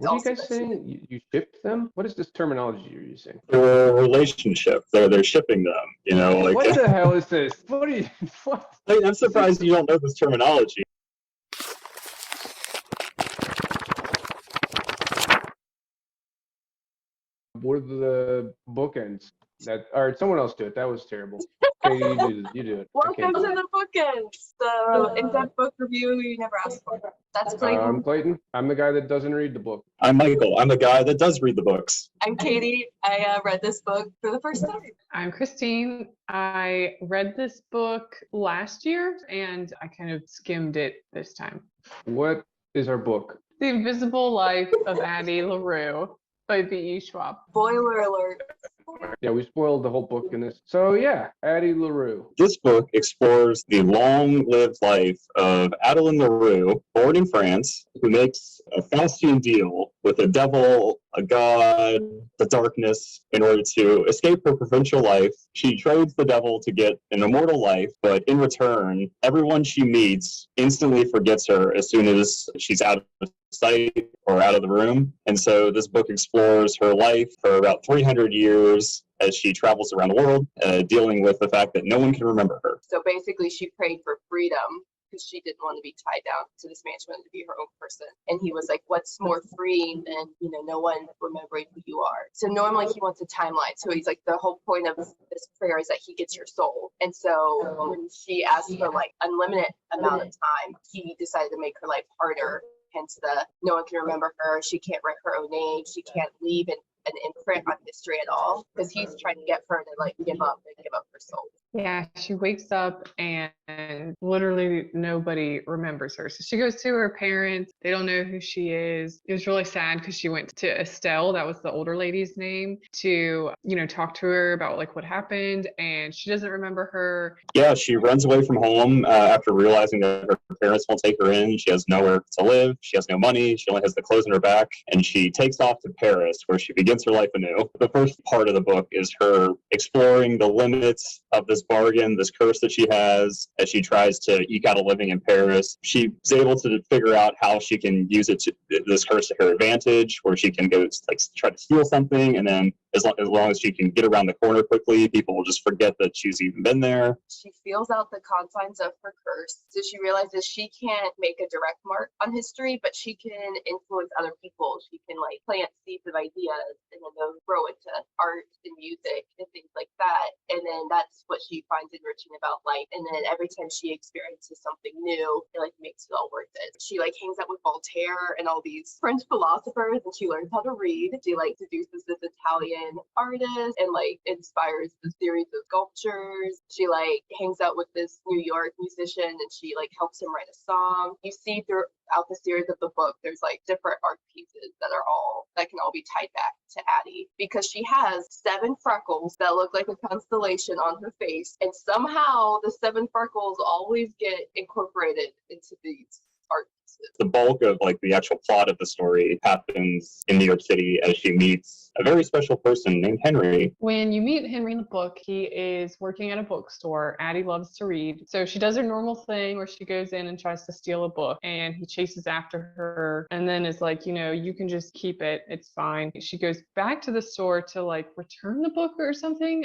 What are you guys saying? You shipped them? What is this terminology you're using? They're a relationship. They're shipping them. You know, like what the hell is this? What are you? What? I'm surprised you don't know this terminology. What are the bookends? Or someone else do it. That was terrible. Katie, you do it. Welcome to the Bookends, the in-depth book review you never asked for. That's Clayton. I'm Clayton. I'm the guy that doesn't read the book. I'm Michael. I'm the guy that does read the books. I'm Katie. I read this book for the first time. I'm Christine. I read this book last year and I kind of skimmed it this time. What is our book? The Invisible Life of Addie Larue by B.E. Schwab. Spoiler alert. Yeah, we spoiled the whole book in this. So yeah, Addie Larue. This book explores the long-lived life of Adeline Larue, born in France, who makes a Faustian deal with the devil, a god, the darkness, in order to escape her provincial life. She trades the devil to get an immortal life, but in return, everyone she meets instantly forgets her as soon as she's out of sight or out of the room. And so this book explores her life for about 300 years as she travels around the world, dealing with the fact that no one can remember her. So basically she prayed for freedom because she didn't want to be tied down to this man. She wanted to be her own person. And he was like, what's more freeing than, no one remembering who you are? So normally he wants a timeline. So he's like, the whole point of this prayer is that he gets your soul. And so when she asked for like unlimited amount of time, he decided to make her life harder. Hence no one can remember her. She can't write her own name. She can't leave an imprint on history at all, because he's trying to get her to like give up her soul. Yeah, she wakes up and literally nobody remembers her. So she goes to her parents. They don't know who she is. It was really sad because she went to Estelle, that was the older lady's name, to, talk to her about like what happened, and she doesn't remember her. Yeah, she runs away from home after realizing that her parents won't take her in. She has nowhere to live. She has no money. She only has the clothes on her back, and she takes off to Paris, where she begins her life anew. The first part of the book is her exploring the limits of this bargain, this curse that she has, as she tries to eke out a living in Paris. She's able to figure out how she can use this curse to her advantage, where she can go try to steal something, and then as long as she can get around the corner quickly, people will just forget that she's even been there. She feels out the confines of her curse, so she realizes she can't make a direct mark on history, but she can influence other people. She can plant seeds of ideas, and then they'll grow into art and music and things like that. And then that's what she finds enriching about life. And then every time she experiences something new, it makes it all worth it. She hangs out with Voltaire and all these French philosophers, and she learns how to read. She seduces this Italian artist and inspires the series of sculptures. She hangs out with this New York musician, and she helps him write a song. You see throughout the series of the book, there's different art pieces that can all be tied back to Addie, because she has 7 freckles that look like a constellation on her face, and somehow the 7 freckles always get incorporated into these art pieces. The bulk of the actual plot of the story happens in New York City as she meets a very special person named Henry. When you meet Henry in the book, he is working at a bookstore. Addie loves to read. So she does her normal thing where she goes in and tries to steal a book, and he chases after her and then is like, you can just keep it. It's fine. She goes back to the store to return the book or something.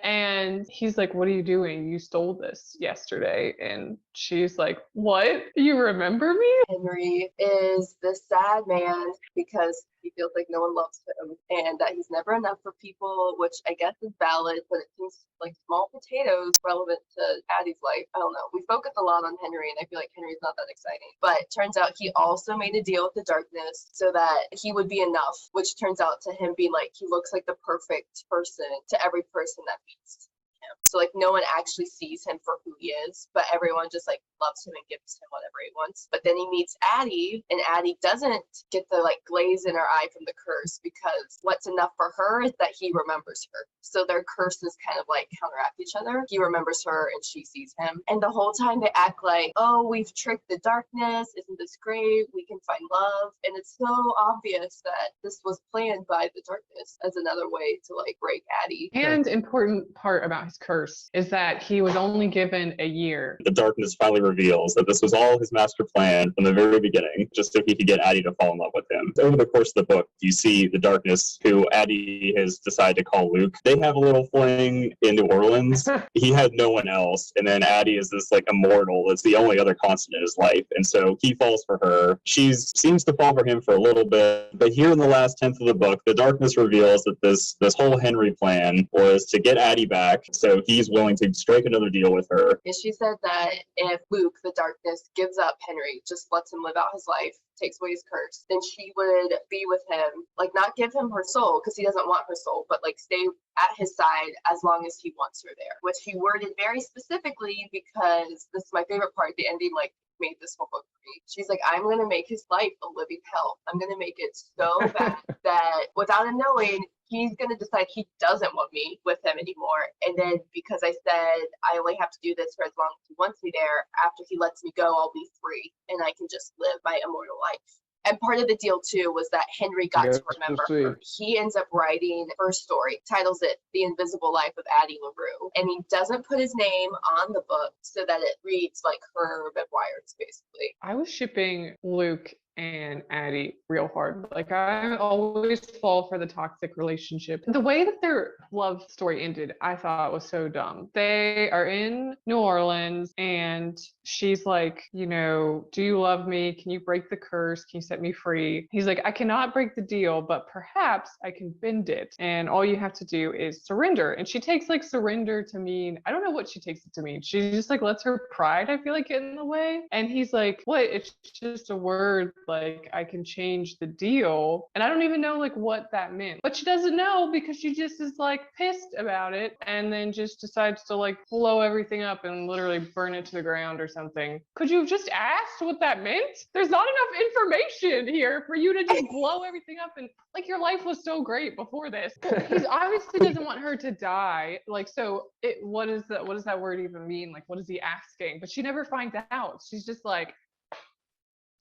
And he's like, what are you doing? You stole this yesterday. And she's like, what? You remember me? Henry is the sad man because he feels like no one loves him and that he's never enough for people, which I guess is valid, but it seems like small potatoes relevant to Addie's life. I don't know. We focus a lot on Henry, and I feel like Henry's not that exciting. But it turns out he also made a deal with the darkness so that he would be enough, which turns out to him being he looks like the perfect person to every person that meets him. So no one actually sees him for who he is, but everyone just loves him and gives him whatever he wants. But then he meets Addie, and Addie doesn't get the glaze in her eye from the curse, because what's enough for her is that he remembers her. So their curses kind of counteract each other. He remembers her and she sees him. And the whole time they act oh, we've tricked the darkness. Isn't this great? We can find love. And it's so obvious that this was planned by the darkness as another way to break Addie. And important part about his curse curse is that he was only given a year. The darkness finally reveals that this was all his master plan from the very beginning, just so he could get Addie to fall in love with him. Over the course of the book, you see the darkness, who Addie has decided to call Luke. They have a little fling in New Orleans. He had no one else, and then Addie is this like immortal. It's the only other constant in his life, and so he falls for her. She seems to fall for him for a little bit, but here in the last tenth of the book, the darkness reveals that this whole Henry plan was to get Addie back, so he's willing to strike another deal with her. And she said that if Luke, the darkness, gives up Henry, just lets him live out his life, takes away his curse, then she would be with him, like not give him her soul because he doesn't want her soul, but like stay at his side as long as he wants her there, which he worded very specifically because this is my favorite part. The ending like made this whole book for me. She's like, I'm going to make his life a living hell. I'm going to make it so bad that without him knowing, he's going to decide he doesn't want me with him anymore. And then because I said I only have to do this for as long as he wants me there, after he lets me go, I'll be free and I can just live my immortal life. And part of the deal too was that Henry got to remember her. He ends up writing her story, titles it The Invisible Life of Addie Larue. And he doesn't put his name on the book so that it reads like her memoirs, basically. I was shipping Luke and Addie real hard. Like I always fall for the toxic relationship. The way that their love story ended, I thought was so dumb. They are in New Orleans and she's like, you know, do you love me? Can you break the curse? Can you set me free? He's like, I cannot break the deal, but perhaps I can bend it. And all you have to do is surrender. And she takes like surrender to mean, I don't know what she takes it to mean. She just like lets her pride, I feel like, get in the way. And he's like, what? It's just a word. Like I can change the deal. And I don't even know like what that meant. But she doesn't know because she just is like pissed about it and then just decides to like blow everything up and literally burn it to the ground or something. Could you have just asked what that meant? There's not enough information here for you to just blow everything up and like your life was so great before this. He obviously doesn't want her to die. Like so what does that word even mean? Like what is he asking? But she never finds out. She's just like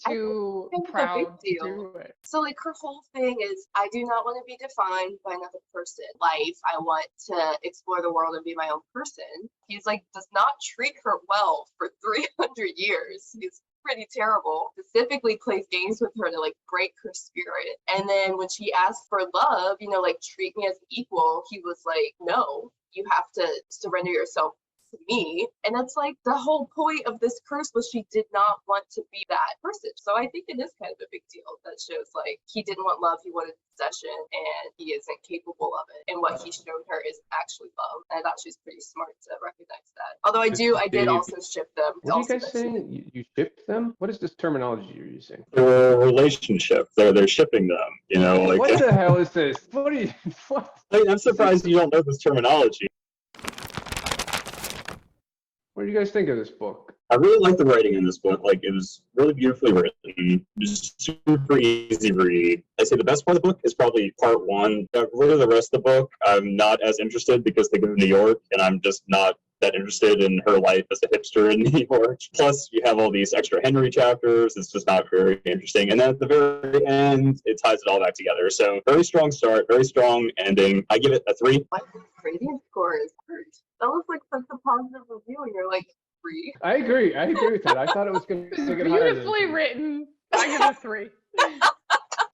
too proud to do it. So like her whole thing is, I do not want to be defined by another person. Life, I want to explore the world and be my own person. He's like, does not treat her well for 300 years. He's pretty terrible. Specifically plays games with her to like break her spirit. And then when she asked for love, you know, like treat me as an equal, he was like, no, you have to surrender yourself to me. And that's like the whole point of this curse was she did not want to be that person. So I think it is kind of a big deal that shows like he didn't want love, he wanted possession, and he isn't capable of it. And what he showed her is actually love. And I thought she's pretty smart to recognize that. Although I did also ship them. What are you guys saying? You shipped them? What is this terminology you're using? They're a relationship. They're shipping them. You know, like what the hell is this? What are you? What? I'm surprised you don't know this terminology. What do you guys think of this book? I really like the writing in this book. Like, it was really beautifully written, just super easy read. I'd say the best part of the book is probably part one. Really, the rest of the book, I'm not as interested because they go to New York, and I'm just not that interested in her life as a hipster in New York. Plus, you have all these extra Henry chapters. It's just not very interesting. And then at the very end, it ties it all back together. So, very strong start, very strong ending. I give it a 3. My gradient score is hurt. That was like such a positive review, and you're like 3. I agree with that. I thought it was going to get higher. Beautifully written. I give it a 3.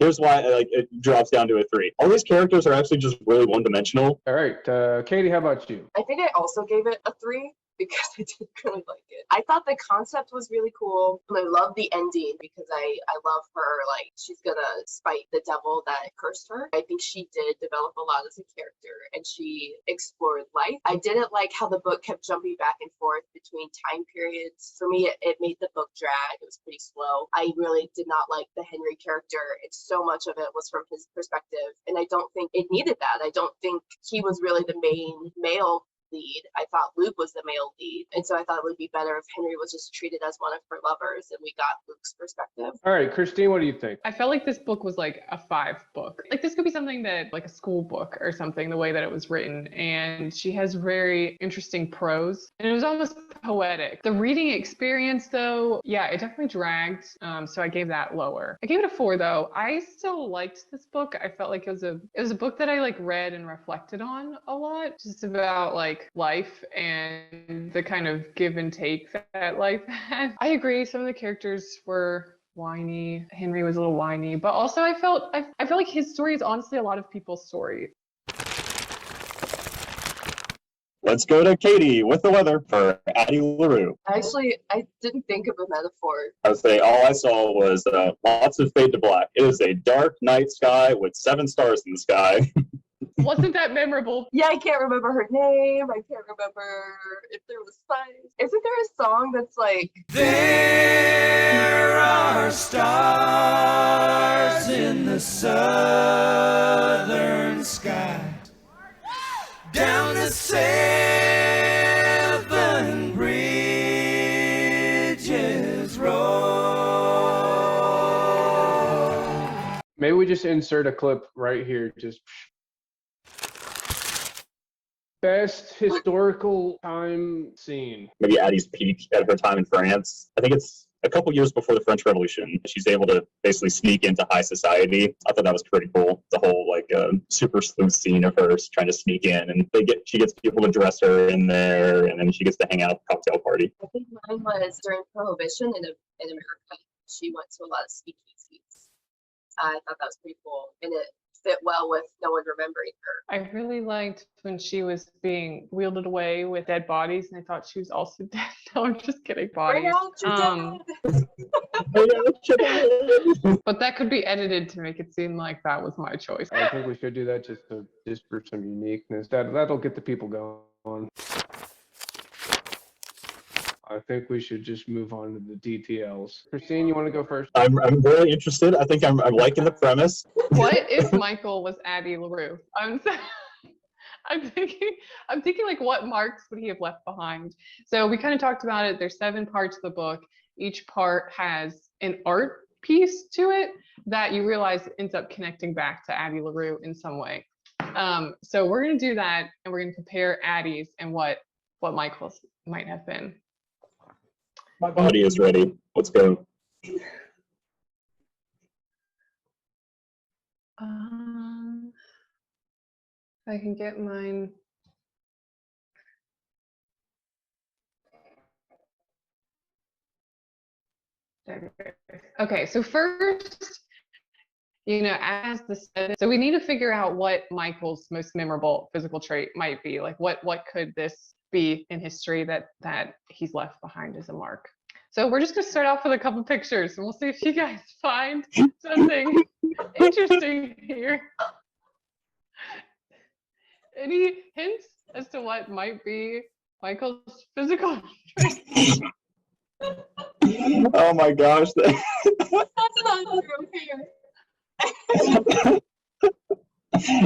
Here's why it drops down to a 3. All these characters are actually just really one-dimensional. All right, Katie, how about you? I think I also gave it a 3 because I did really like it. I thought the concept was really cool. And I love the ending because I love her, like, she's gonna spite the devil that cursed her. I think she did develop a lot as a character and she explored life. I didn't like how the book kept jumping back and forth between time periods. For me, it made the book drag. It was pretty slow. I really did not like the Henry character. So much of it was from his perspective. And I don't think it needed that. I don't think he was really the main male lead. I thought Luke was the male lead. And so I thought it would be better if Henry was just treated as one of her lovers and we got Luke's perspective. All right, Christine, what do you think? I felt like this book was like a 5 book. Like this could be something that like a school book or something, the way that it was written. And she has very interesting prose and it was almost poetic. The reading experience though, yeah, it definitely dragged. So I gave that lower. I gave it a 4 though. I still liked this book. I felt like it was a book that I like read and reflected on a lot. Just about like like life and the kind of give and take that life had. I agree. Some of the characters were whiny. Henry was a little whiny, but also I felt like his story is honestly a lot of people's story. Let's go to Katie with the weather for Addie Larue. Actually, I didn't think of a metaphor. I would say all I saw was lots of fade to black. It is a dark night sky with 7 stars in the sky. Wasn't that memorable? Yeah, I can't remember her name. I can't remember if there was signs. Isn't there a song that's like, there are stars in the southern sky, down the 7 bridges road. Maybe we just insert a clip right here. Just best historical time scene. Maybe Addie's peak at her time in France. I think it's a couple years before the French Revolution. She's able to basically sneak into high society. I thought that was pretty cool. The whole like super sleuth scene of her trying to sneak in, and she gets people to dress her in there, and then she gets to hang out at the cocktail party. I think mine was during Prohibition in America. She went to a lot of speakeasies. I thought that was pretty cool, and it fit well with no one remembering her. I really liked when she was being wheeled away with dead bodies, and I thought she was also dead. No, I'm just kidding. Bodies. Bring out your dead. But that could be edited to make it seem like that was my choice. I think we should do that just for some uniqueness. That'll get the people going. I think we should just move on to the details. Christine, you want to go first? I'm really interested. I think I'm liking the premise. What if Michael was Addie Larue? I'm thinking like what marks would he have left behind? So we kind of talked about it. There's 7 parts of the book. Each part has an art piece to it that you realize ends up connecting back to Addie Larue in some way. So we're going to do that, and we're going to compare Addie's and what Michael's might have been. My body is ready. Let's go. If I can get mine. Okay, so first, as the 7, so we need to figure out what Michael's most memorable physical trait might be. Like what could this be in history that he's left behind as a mark. So we're just gonna start off with a couple pictures, and we'll see if you guys find something interesting here. Any hints as to what might be Michael's physical trait? Oh my gosh. That's not true.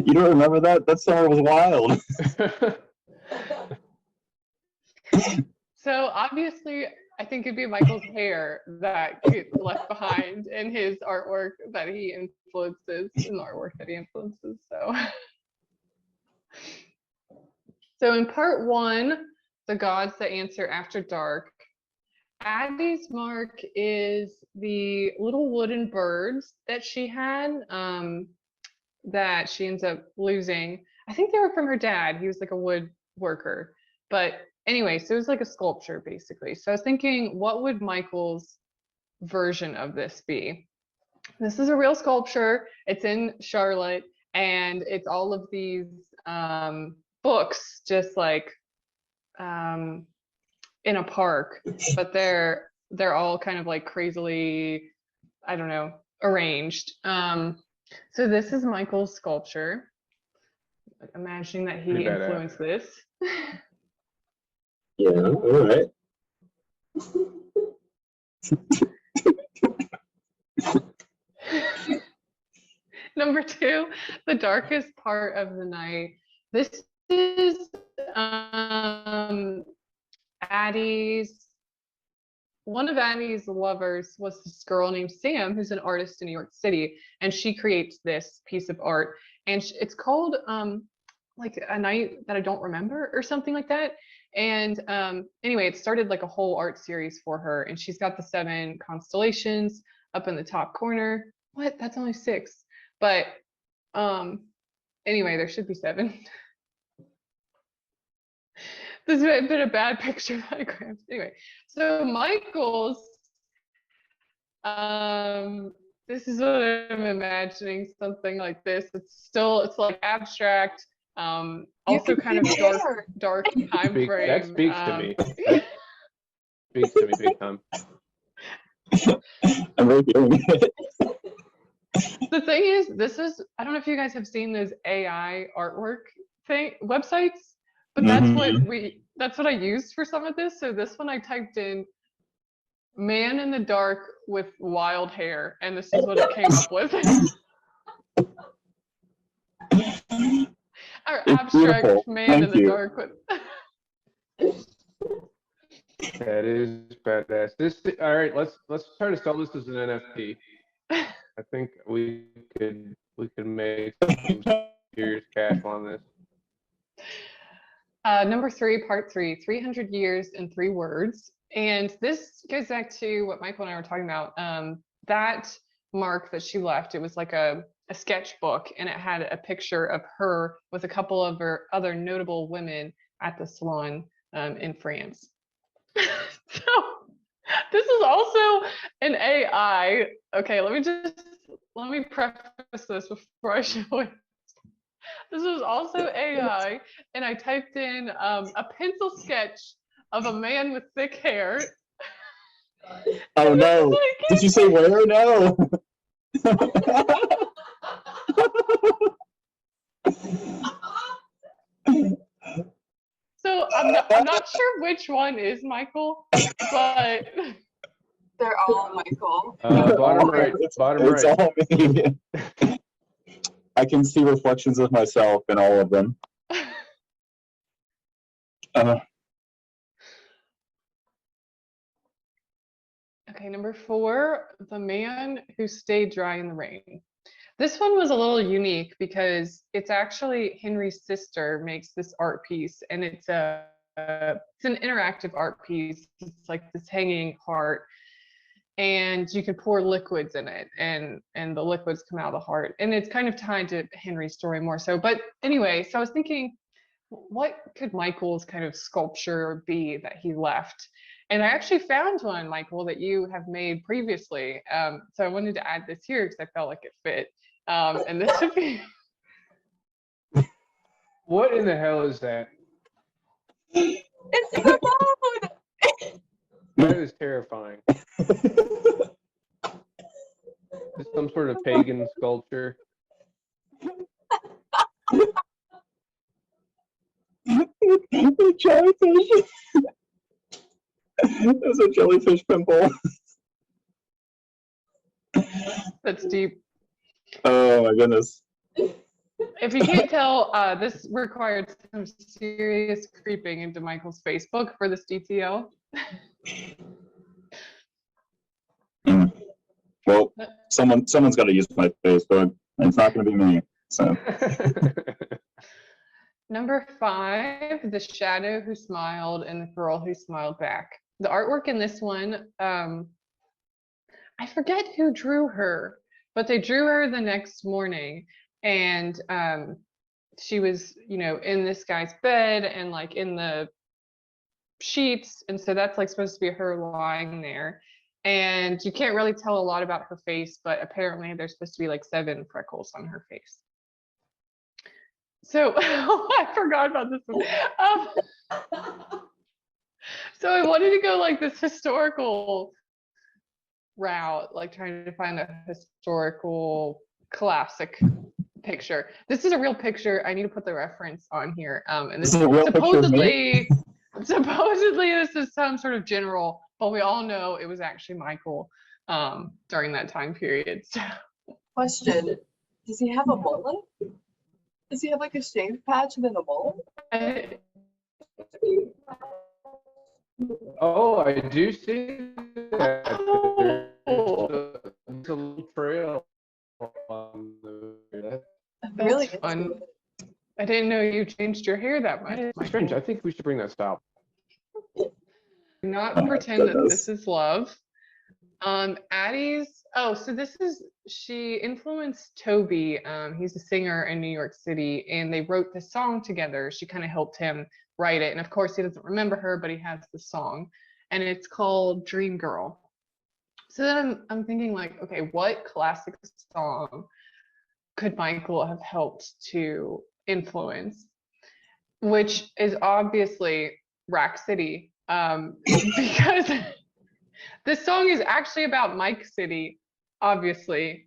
You don't remember that? That summer was wild. So obviously, I think it'd be Michael's hair that gets left behind in his artwork that he influences, So in part 1, The Gods That Answer After Dark, Addie's mark is the little wooden birds that she had that she ends up losing. I think they were from her dad. He was like a woodworker. But anyway, so it was like a sculpture basically. So I was thinking, what would Michael's version of this be? This is a real sculpture. It's in Charlotte, and it's all of these books just like in a park, but they're all kind of like crazily, I don't know, arranged. So this is Michael's sculpture. Imagining that he influenced this. Yeah, all right. Number 2, the darkest part of the night. This is one of Addie's lovers was this girl named Sam, who's an artist in New York City, and she creates this piece of art, and it's called like A Night That I Don't Remember or something like that. And anyway, it started like a whole art series for her, and she's got the 7 constellations up in the top corner. What? That's only 6. But anyway, there should be 7. This might have been a bad picture that I grabbed. Anyway, so Michael's, this is what I'm imagining, something like this. It's like abstract, also kind of dark time frame. That speaks to me. That speaks to me big time. I'm really feeling it. The thing is, I don't know if you guys have seen those AI artwork websites, but that's what I used for some of this. So this one I typed in man in the dark with wild hair, and this is what it came up with. Our abstract beautiful. man Thank in the you. dark with That is badass. All right. Let's try to sell this as an NFT. I think we could make some serious cash on this. Number 3, part 3, 300 years in 3 words. And this goes back to what Michael and I were talking about. That mark that she left, it was like a sketchbook, and it had a picture of her with a couple of her other notable women at the salon in France. So this is also an AI. Okay, let me preface this before I show it. This was also AI, and I typed in a pencil sketch of a man with thick hair. Oh no! Did you say where? No. So I'm not sure which one is Michael, but They're all Michael. Bottom right. Bottom It's right. all me. I can see reflections of myself in all of them. Okay, number 4, the man who stayed dry in the rain. This one was a little unique because it's actually Henry's sister makes this art piece, and it's an interactive art piece. It's like this hanging heart, and you can pour liquids in it, and the liquids come out of the heart, and it's kind of tied to Henry's story more so. But anyway, so I was thinking, what could Michael's kind of sculpture be that he left? And I actually found one, Michael, that you have made previously. So I wanted to add this here because I felt like it fit. And this would be. What in the hell is that? It's the road. That is terrifying. It's some sort of pagan sculpture. The jellyfish. There's a jellyfish pimple. That's deep. Oh my goodness. If you can't tell, this required some serious creeping into Michael's Facebook for this DTL. Well, someone's got to use my Facebook. It's not going to be me. So. Number 5, the shadow who smiled and the girl who smiled back. The artwork in this one, I forget who drew her, but they drew her the next morning, and she was, in this guy's bed and like in the sheets, and so that's like supposed to be her lying there, and you can't really tell a lot about her face, but apparently there's supposed to be like 7 freckles on her face. So I forgot about this one. So I wanted to go like this historical route, like trying to find a historical classic picture. This is a real picture. I need to put the reference on here. And this is a real supposedly this is some sort of general, but we all know it was actually Michael during that time period. So. Question: does he have a mullet? Does he have like a shaved patch and then a mullet? Oh, I do see that. There's a little trail on the. Really That's fun. I didn't know you changed your hair that much. Strange. I think we should bring that stop. Not pretend that this is love. Addie's. Oh, so she influenced Toby. He's a singer in New York City, and they wrote this song together. She kind of helped him write it. And of course, he doesn't remember her, but he has the song, and it's called Dream Girl. So then I'm thinking like, okay, what classic song could Michael have helped to influence? Which is obviously Rack City, because this song is actually about Mike City, obviously.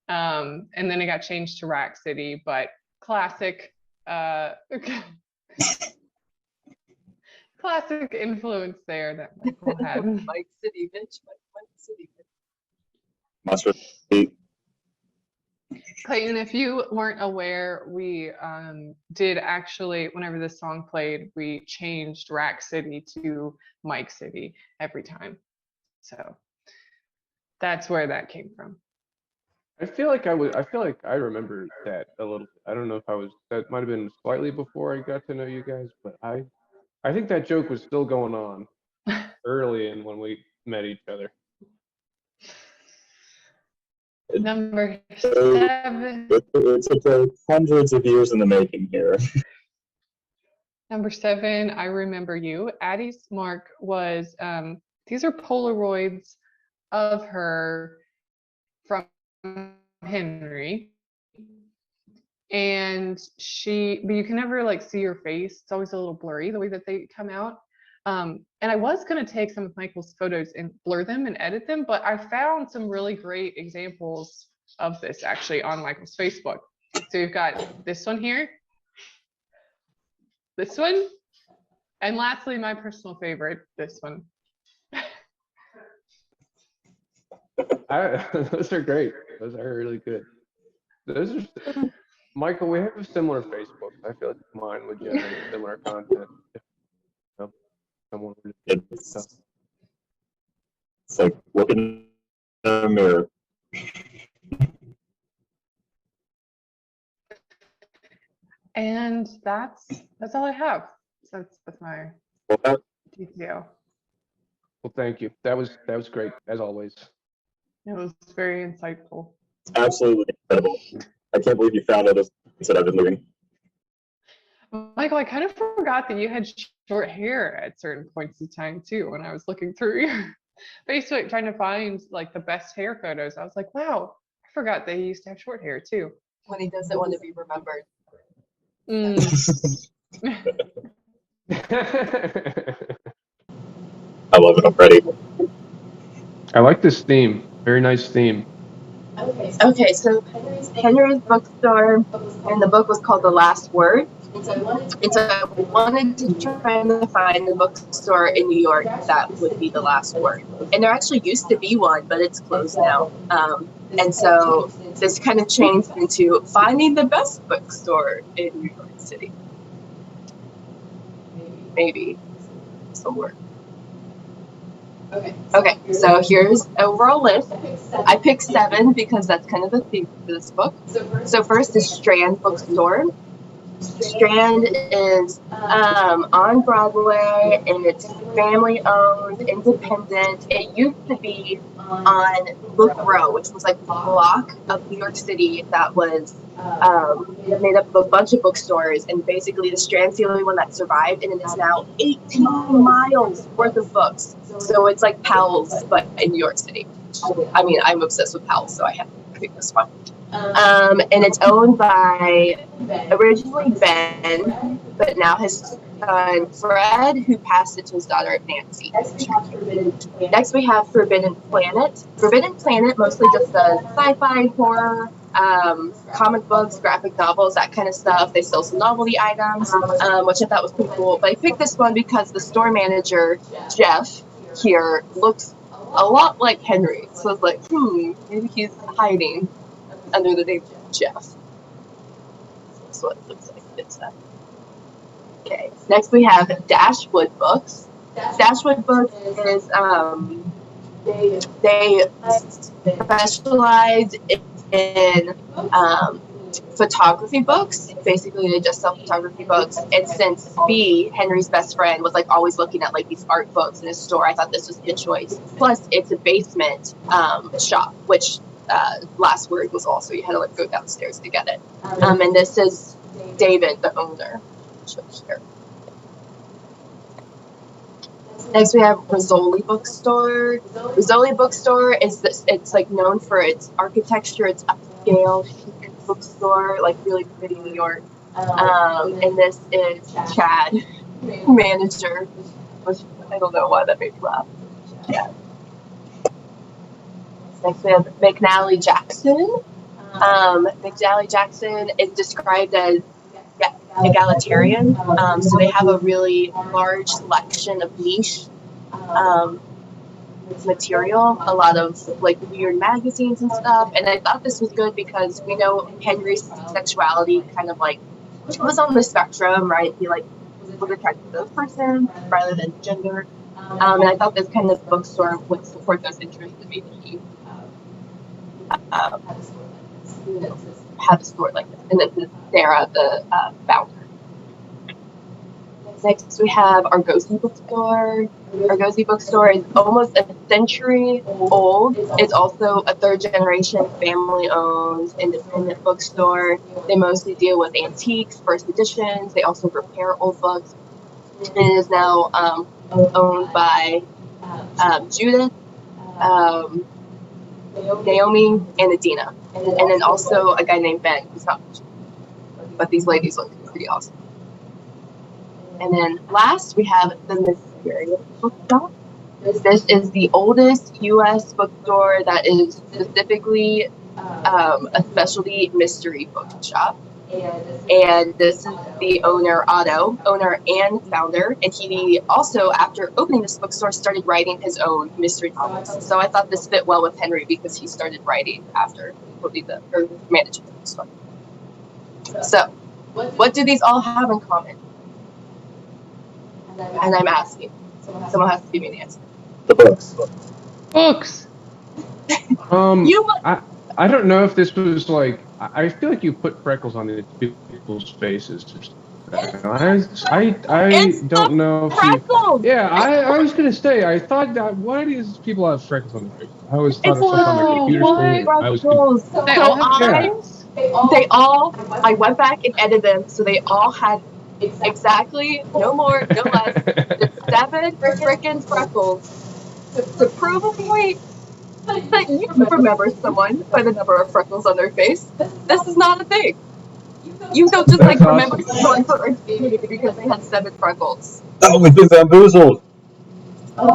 And then it got changed to Rack City, but classic classic influence there that Michael had. Mike City, bitch. Mike City, bitch. Mustard seed. Clayton, if you weren't aware, we did actually, whenever this song played, we changed Rack City to Mike City every time. So that's where that came from. I feel like I remember that a little. I don't know if that might have been slightly before I got to know you guys, but I think that joke was still going on early in when we met each other. Number 7. It's a joke hundreds of years in the making here. Number 7, I Remember You. Addie's mark was, these are Polaroids of her from Henry. And but you can never like see her face. It's always a little blurry the way that they come out. And I was going to take some of Michael's photos and blur them and edit them, but I found some really great examples of this actually on Michael's Facebook. So you've got this one here, this one, and lastly, my personal favorite, this one. Those are great. Those are really good. Those are, Michael, we have a similar Facebook. I feel like mine would generate similar content if someone were to do stuff. It's like looking in a mirror. And that's all I have. So that's my detail. Well, thank you. That was great as always. It was very insightful. Absolutely incredible. I can't believe you found out that I've been leaving. Michael, I kind of forgot that you had short hair at certain points in time too. When I was looking through your Facebook trying to find like the best hair photos, I was like, wow, I forgot that he used to have short hair too. When he doesn't want to be remembered. I love it already. I like this theme. Very nice theme. Okay, so Henry's bookstore, and the book was called The Last Word. And so I wanted to try to find a bookstore in New York that would be The Last Word. And there actually used to be one, but it's closed now. And so this kind of changed into finding the best bookstore in New York City. Maybe somewhere. Okay, so here's an overall list. I picked 7 because that's kind of the theme for this book. So first is Strand Bookstore. Strand is on Broadway, and it's family-owned, independent. It used to be on Book Row, which was like a block of New York City that was made up of a bunch of bookstores, and basically the Strand's the only one that survived, and it is now 18 miles worth of books. So it's like Powell's, but in New York City. I mean, I'm obsessed with Powell's, so I have to pick this one. And it's owned by originally Ben, but now his son Fred, who passed it to his daughter Nancy. Next we have Forbidden Planet. Forbidden Planet mostly just does sci-fi, horror, comic books, graphic novels, that kind of stuff. They sell some novelty items, which I thought was pretty cool. But I picked this one because the store manager, Jeff, here looks a lot like Henry. So I was like, maybe he's hiding under the name Jeff. That's what it looks like. It's that. Okay. Next we have Dashwood Books. Dashwood Books is they specialize in photography books. Basically, they just sell photography books. And since B, Henry's best friend, was like always looking at like these art books in his store, I thought this was a good choice. Plus, it's a basement shop, which Last Word was also. You had to like go downstairs to get it. And this is David, the owner. Show here. Okay. Next we have Bookends. Bookends is a Next we have Rizzoli Bookstore. Rizzoli Bookstore is this, it's like known for its architecture, its upscale chic bookstore, like really pretty New York. And this is Chad, manager, which I don't know why that made me laugh. Chad. Next we have McNally Jackson. McNally Jackson is described as egalitarian. So they have a really large selection of niche material, a lot of like weird magazines and stuff. And I thought this was good because we know Henry's sexuality kind of like was on the spectrum, right? He like was attracted to those person rather than gender. And I thought this kind of bookstore would support those interests and maybe he have a store like this. And this is Sarah, the founder. Next, we have Argosy Bookstore. Argosy Bookstore is almost a century old. It's also a third-generation family-owned independent bookstore. They mostly deal with antiques, first editions. They also repair old books. It is now owned by Judith, Naomi, and Adina. And then also a guy named Ben, who's not mentioned. But these ladies look pretty awesome. And then last, we have the Mysterious Bookshop. This is the oldest U.S. bookstore that is specifically a specialty mystery bookshop. And this is the owner and founder. And he also, after opening this bookstore, started writing his own mystery novels. So I thought this fit well with Henry because he started writing after managing the bookstore. So, what do these all have in common? And I'm asking. Someone has to give me an answer. The books. Books. I don't know if this was like, I feel like you put freckles on these people's faces. I don't know if you, yeah, I was gonna say, I thought that, why do these people have freckles on their faces? I always thought It's of something on my computer screen. I was freckles. They all have I went back and edited them, so they all had exactly, no more, no less, than 7 freaking freckles. To prove a point that you can remember someone by the number of freckles on their face. This is not a thing. You don't just That's remember awesome. someone for eternity because they had 7 freckles. Oh, we've been bamboozled.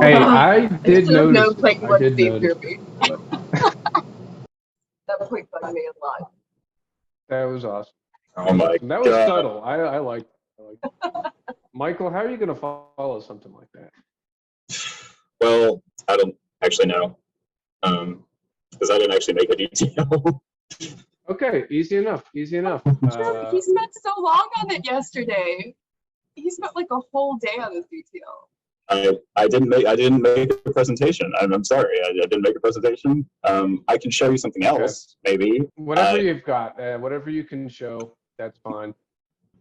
Hey, I did should have known notice. Clayton I was did Steve notice. Kirby. That point bugged me a lot. That was awesome. Oh my That was god. subtle. I liked it. Michael, how are you gonna follow something like that? Well, I don't actually know. Because I didn't actually make a detail. Okay, easy enough. Easy enough. He spent so long on it yesterday. He spent like a whole day on this detail. I didn't make a presentation. I'm sorry. I didn't make a presentation. I can show you something else, maybe. Whatever you've got, whatever you can show, that's fine.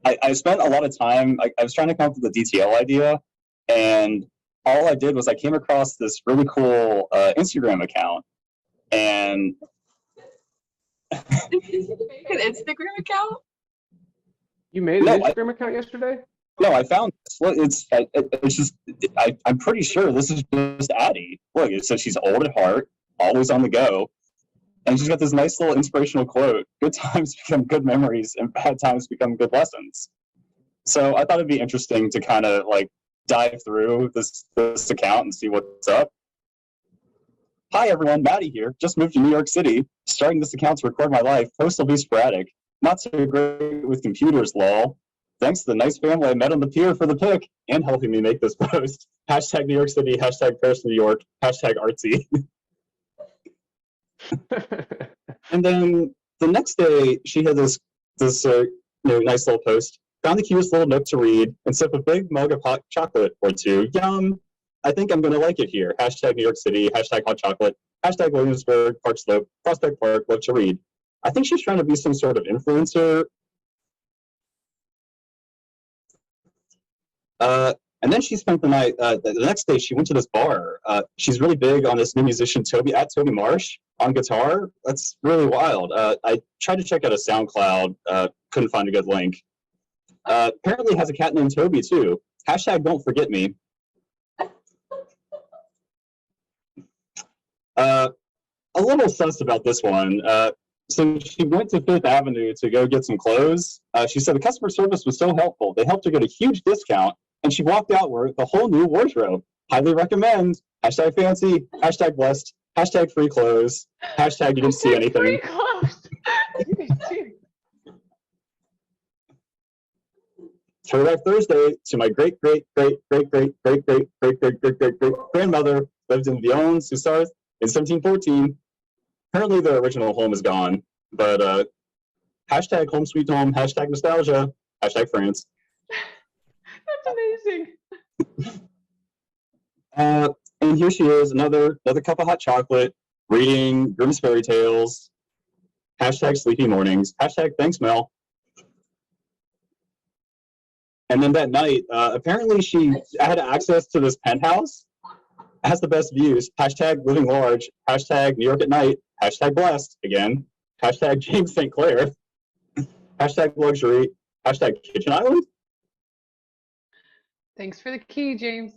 I spent a lot of time. I was trying to come up with a DTL idea, and all I did was I came across this really cool Instagram account, and Did you make an Instagram account? You made an Instagram account yesterday? No, I found this. Look, it's just I'm pretty sure this is just Addie. Look, it says she's old at heart, always on the go, and she's got this nice little inspirational quote: "Good times become good memories, and bad times become good lessons." So I thought it'd be interesting to kind of like dive through this account and see what's up. Hi everyone, Maddie here. Just moved to New York City. Starting this account to record my life. Posts will be sporadic. Not so great with computers, lol. Thanks to the nice family I met on the pier for the pic and helping me make this post. Hashtag New York City, hashtag Paris, New York, hashtag artsy. And then the next day, she had this nice little post. Found the cutest little nook to read and sip a big mug of hot chocolate or two. Yum! I think I'm going to like it here. Hashtag New York City, hashtag hot chocolate, hashtag Williamsburg, Park Slope, Prospect Park, love to read. I think she's trying to be some sort of influencer. And then she spent the night, the next day she went to this bar. She's really big on this new musician, Toby Marsh, on guitar. That's really wild. I tried to check out a SoundCloud, couldn't find a good link. Apparently has a cat named Toby too. Hashtag don't forget me. A little sus about this one. So she went to Fifth Avenue to go get some clothes. She said the customer service was so helpful. They helped her get a huge discount, and she walked out with a whole new wardrobe. Highly recommend. Hashtag fancy. Hashtag blessed. Hashtag free clothes. Hashtag you didn't see Free anything. clothes. You didn't see. Throwback Thursday to my great grandmother lived in Lyons, Sussart in 1714. Apparently the original home is gone, but hashtag home sweet home, hashtag nostalgia, hashtag France. That's amazing. And here she is, another cup of hot chocolate, reading Grimm's fairy tales, hashtag sleepy mornings, hashtag thanks Mel. And then that night, apparently she had access to this penthouse. Has the best views. Hashtag living large. Hashtag New York at night. Hashtag blessed again. Hashtag James St. Clair. Hashtag luxury. Hashtag kitchen island. Thanks for the key, James.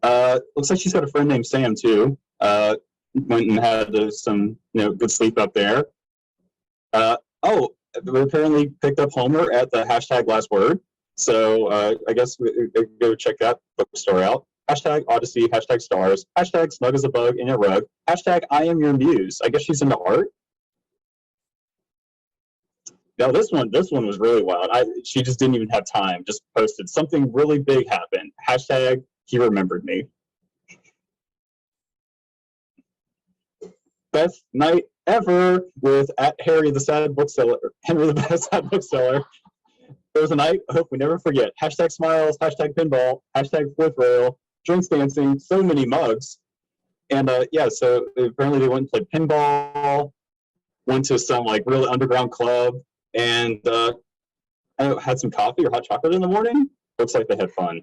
Looks like she's got a friend named Sam too. Went and had some good sleep up there. Oh, we apparently picked up Homer at the hashtag last word. So I guess we go check that bookstore out. Hashtag Odyssey, hashtag stars, hashtag snug as a bug in your rug, hashtag I am your muse. I guess she's into art. Now this one was really wild. She just didn't even have time. Just posted something really big happened. Hashtag he remembered me. Best night ever with at Harry the sad bookseller, Henry the sad bookseller. There was a night I hope we never forget. Hashtag smiles, hashtag pinball, hashtag fourth rail, drinks dancing, so many mugs. And yeah, so apparently they went and played pinball, went to some like really underground club, and had some coffee or hot chocolate in the morning. Looks like they had fun.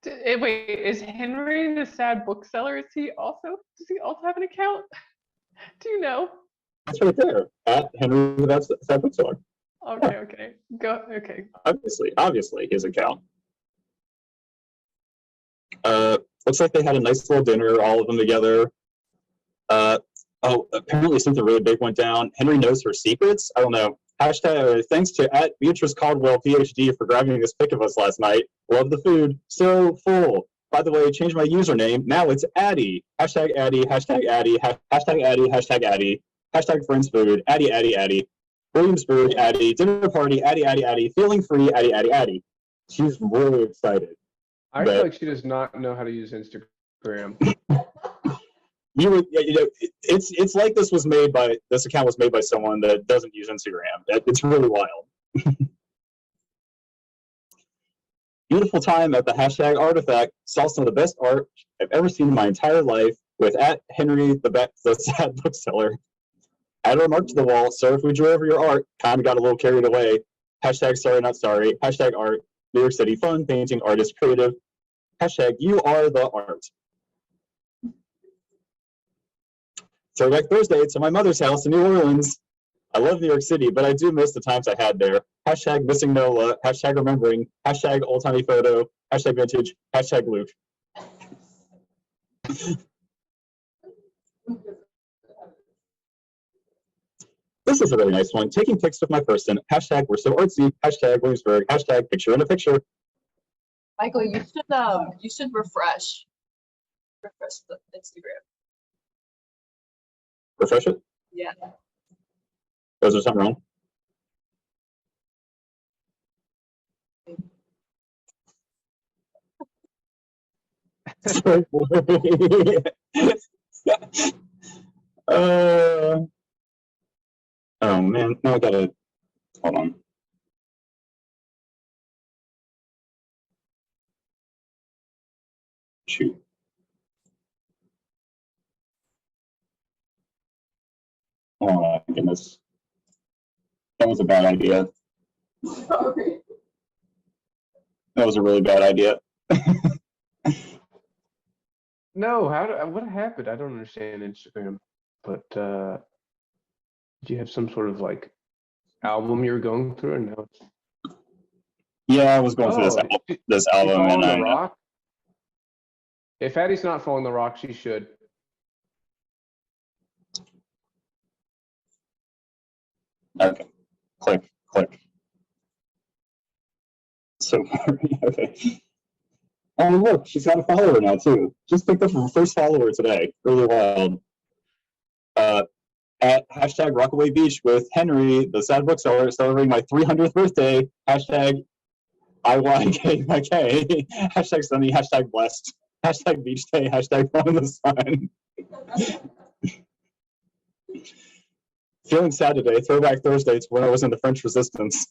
Wait, is Henry the sad bookseller? Does he also have an account? Do you know? That's right there at Henry the sad bookseller. Okay, okay. Go. Okay. Obviously, his account. Looks like they had a nice little dinner, all of them together. Oh, apparently something really big went down. Henry knows her secrets. I don't know. Hashtag thanks to at Beatrice Caldwell, PhD, for grabbing this pic of us last night. Love the food. So full. By the way, changed my username. Now it's Addie. Hashtag Addie. Hashtag Addie. Hashtag Addie. Hashtag Addie. Hashtag friends food. Addie, Addie, Addie. Williamsburg, Addie. Dinner party. Addie, Addie, Addie. Feeling free. Addie, Addie, Addie. She's really excited. I feel like she does not know how to use Instagram. It's like this account was made by someone that doesn't use Instagram. It's really wild. Beautiful time at the hashtag artifact. Saw some of the best art I've ever seen in my entire life with at Henry the sad bookseller. Add a remark to the wall. So if we drew over your art, kind of got a little carried away. Hashtag sorry not sorry. Hashtag art. New York City fun, painting, artist, creative. Hashtag you are the art. Throwback Thursday to my mother's house in New Orleans. I love New York City, but I do miss the times I had there. Hashtag missing Nola. Hashtag remembering. Hashtag old-timey photo. Hashtag vintage. Hashtag Luke. This is a really nice one. Taking pics with my person. Hashtag we're so artsy. Hashtag Williamsburg. Hashtag picture in a picture. Michael, you should refresh the Instagram. Refresh it? Yeah. Was there something wrong? Oh man, now I gotta hold on. Shoot. Oh my goodness. That was a bad idea. Sorry. That was a really bad idea. No, what happened? I don't understand Instagram. But do you have some sort of like album you're going through, and now it's Yeah, I was going through this you album, follow and The I Rock? If Addie's not following the rock, she should. Okay. Click, click. So, okay. Oh, look, she's got a follower now, too. Just picked up her first follower today. Really wild. At hashtag Rockaway Beach with Henry, the sad bookseller, celebrating my 300th birthday. Hashtag IYKYK. Hashtag sunny. Hashtag blessed. Hashtag beach day. Hashtag fun in the sun. Feeling sad today. Throwback Thursday to when I was in the French Resistance.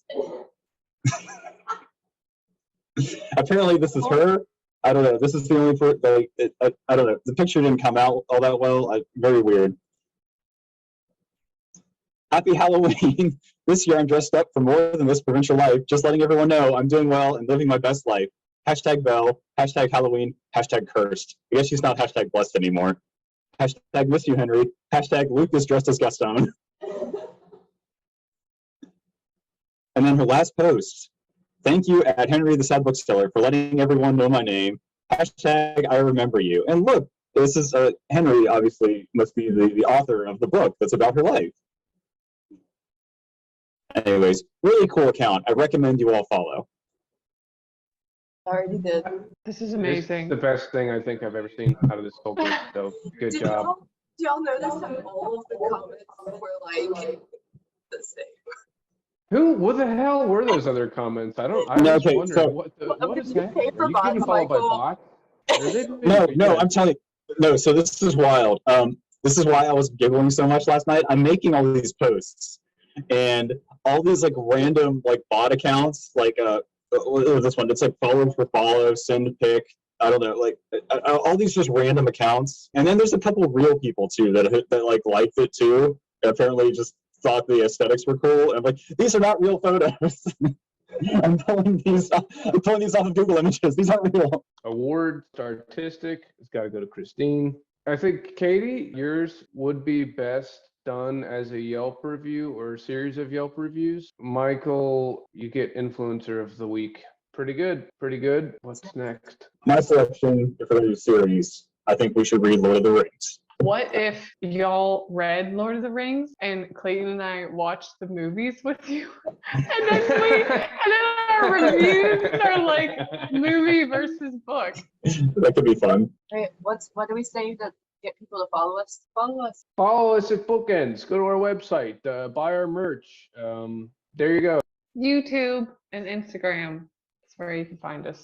Apparently, this is her. I don't know. This is the only I don't know. The picture didn't come out all that well. Very weird. Happy Halloween. This year I'm dressed up for more than this provincial life. Just letting everyone know I'm doing well and living my best life. Hashtag Belle. Hashtag Halloween. Hashtag cursed. I guess she's not hashtag blessed anymore. Hashtag miss you, Henry. Hashtag Luke is dressed as Gaston. And then her last post. Thank you at Henry the Sad Bookseller for letting everyone know my name. Hashtag I remember you. And look, this is Henry obviously must be the author of the book that's about her life. Anyways, really cool account. I recommend you all follow. I already did. This is It's amazing. the best thing I think I've ever seen out of this whole book. So good Did job. y'all notice how all of the comments were like the same? What the hell were those other comments? I No, was okay, wondering so- what is Did you happening? pay for Are you getting bots, followed by Michael? bots? Are they doing No, yeah. I'm telling you. No, so this is wild. This is why I was giggling so much last night. I'm making all these posts, and all these like random like bot accounts, like this one. It's like follow for follow, send pic. I don't know, like all these just random accounts, and then there's a couple of real people too that like liked it too. And apparently, just thought the aesthetics were cool. And I'm like, these are not real photos. I'm pulling these off of Google Images. These aren't real. Award artistic. It's got to go to Christine. I think Katie, yours would be best done as a Yelp review or a series of Yelp reviews. Michael, you get influencer of the week. Pretty good. Pretty good. What's next? My selection for the series, I think we should read Lord of the Rings. What if y'all read Lord of the Rings and Clayton and I watched the movies with you? And then our reviews are like movie versus book. That could be fun. Wait, what do we say to get people to follow us? Follow us. Follow us at Bookends. Go to our website. Buy our merch. There you go. YouTube and Instagram. That's where you can find us.